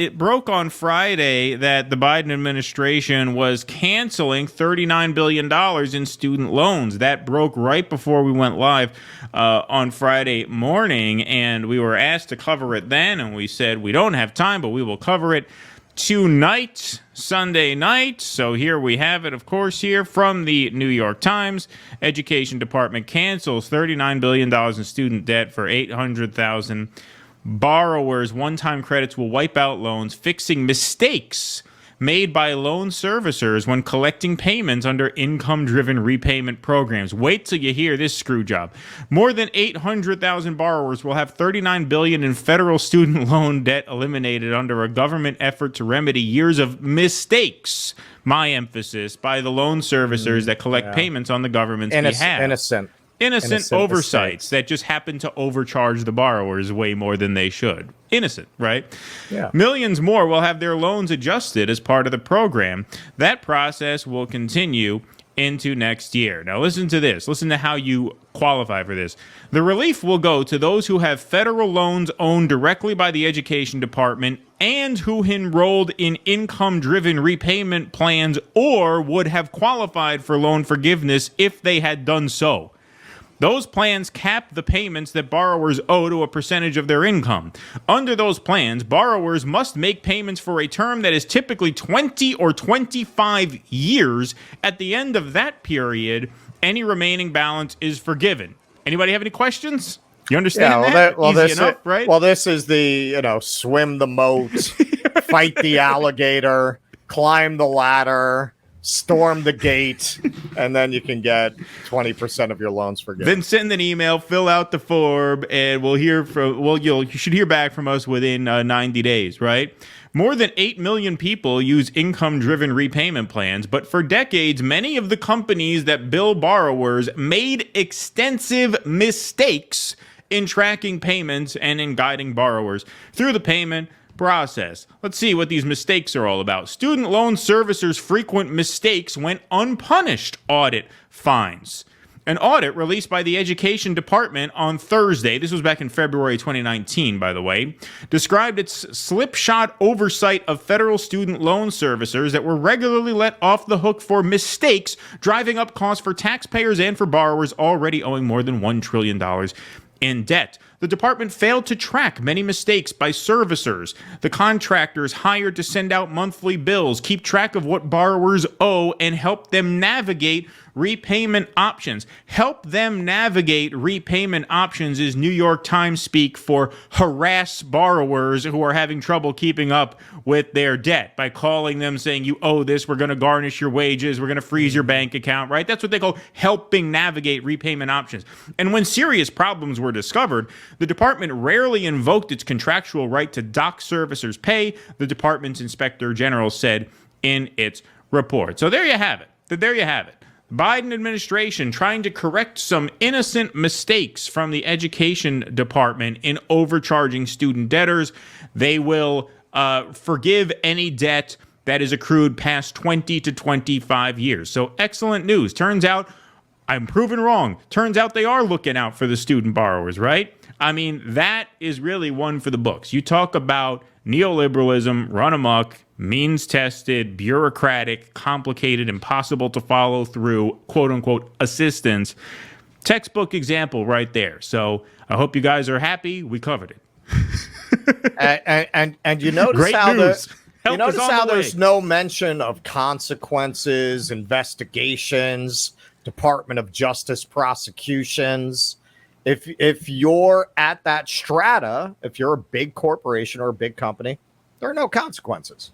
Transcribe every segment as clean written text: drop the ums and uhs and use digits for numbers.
It broke on Friday that the Biden administration was canceling $39 billion in student loans. That broke right before we went live on Friday morning, and we were asked to cover it then, and we said we don't have time, but we will cover it tonight, Sunday night. So here we have it, of course, here from the New York Times. Education Department cancels $39 billion in student debt for 800,000 borrowers. One-time credits will wipe out loans, fixing mistakes made by loan servicers when collecting payments under income-driven repayment programs. Wait till you hear this screw job. More than 800,000 borrowers will have $39 billion in federal student loan debt eliminated under a government effort to remedy years of mistakes, my emphasis, by the loan servicers that collect payments on the government's behalf. Innocent oversights that just happen to overcharge the borrowers way more than they should. Innocent, right? Yeah. Millions more will have their loans adjusted as part of the program. That process will continue into next year. Now listen to this. Listen to how you qualify for this. The relief will go to those who have federal loans owned directly by the Education Department and who enrolled in income-driven repayment plans or would have qualified for loan forgiveness if they had done so. Those plans cap the payments that borrowers owe to a percentage of their income. Under those plans, borrowers must make payments for a term that is typically 20 or 25 years. At the end of that period, any remaining balance is forgiven. Anybody have any questions? You understand that? Easy enough, right? Well, this is the, swim the moat, fight the alligator, climb the ladder, storm the gate, and then you can get 20% of your loans forgiven. Then send an email, fill out the form, and you should hear back from us within 90 days, right? More than 8 million people use income-driven repayment plans, but for decades, many of the companies that bill borrowers made extensive mistakes in tracking payments and in guiding borrowers through the payment process. Let's see what these mistakes are all about. Student loan servicers' frequent mistakes went unpunished. Audit finds. An audit released by the Education Department on Thursday, this was back in February 2019, by the way, described its slipshod oversight of federal student loan servicers that were regularly let off the hook for mistakes, driving up costs for taxpayers and for borrowers already owing more than $1 trillion in debt. The department failed to track many mistakes by servicers, the contractors hired to send out monthly bills, keep track of what borrowers owe, and help them navigate repayment options. Help them navigate repayment options is New York Times speak for harass borrowers who are having trouble keeping up with their debt by calling them saying, you owe this, we're going to garnish your wages, we're going to freeze your bank account, right? That's what they call helping navigate repayment options. And when serious problems were discovered, the department rarely invoked its contractual right to dock servicers' pay, the department's inspector general said in its report. So there you have it. Biden administration trying to correct some innocent mistakes from the Education Department in overcharging student debtors. They will forgive any debt that is accrued past 20 to 25 years. So excellent news. Turns out I'm proven wrong. Turns out they are looking out for the student borrowers, right? I mean, that is really one for the books. You talk about neoliberalism, run amok, means-tested, bureaucratic, complicated, impossible to follow through, quote-unquote, assistance. Textbook example right there. So I hope you guys are happy. We covered it. and you notice Great how news. There's no mention of consequences, investigations, Department of Justice prosecutions. If you're at that strata, if you're a big corporation or a big company, there are no consequences.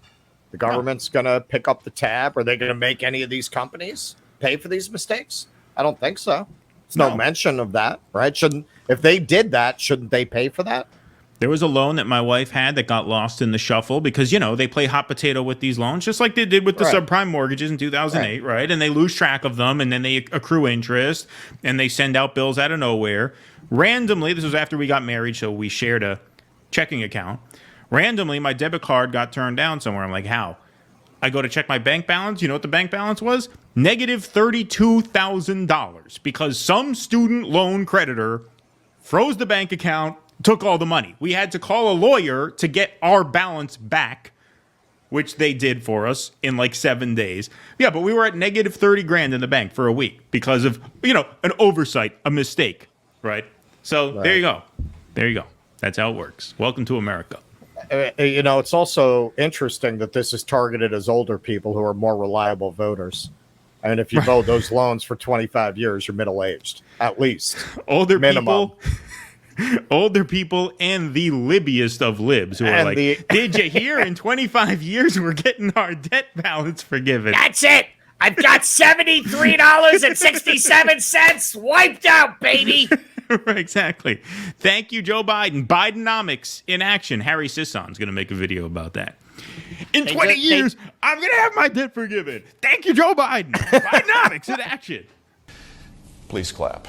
The government's going to pick up the tab. Are they going to make any of these companies pay for these mistakes? I don't think so. There's no mention of that, right? If they did that, shouldn't they pay for that? There was a loan that my wife had that got lost in the shuffle because, they play hot potato with these loans, just like they did with the subprime mortgages in 2008, right? And they lose track of them, and then they accrue interest, and they send out bills out of nowhere. Randomly, this was after we got married, so we shared a checking account. Randomly, my debit card got turned down somewhere. I'm like, how? I go to check my bank balance. You know what the bank balance was? Negative $32,000 because some student loan creditor froze the bank account took all the money. We had to call a lawyer to get our balance back, which they did for us in like 7 days. Yeah, but we were at negative 30 grand in the bank for a week because of, an oversight, a mistake, right? So There you go. There you go. That's how it works. Welcome to America. It's also interesting that this is targeted as older people who are more reliable voters. And if you've owed those loans for 25 years, you're middle-aged, at least. Older people and the libbiest of libs who are like, did you hear? In 25 years, we're getting our debt balance forgiven. That's it. I've got $73.67 wiped out, baby. Exactly. Thank you, Joe Biden. Bidenomics in action. Harry Sisson's going to make a video about that. In 20 years, I'm going to have my debt forgiven. Thank you, Joe Biden. Bidenomics in action. Please clap.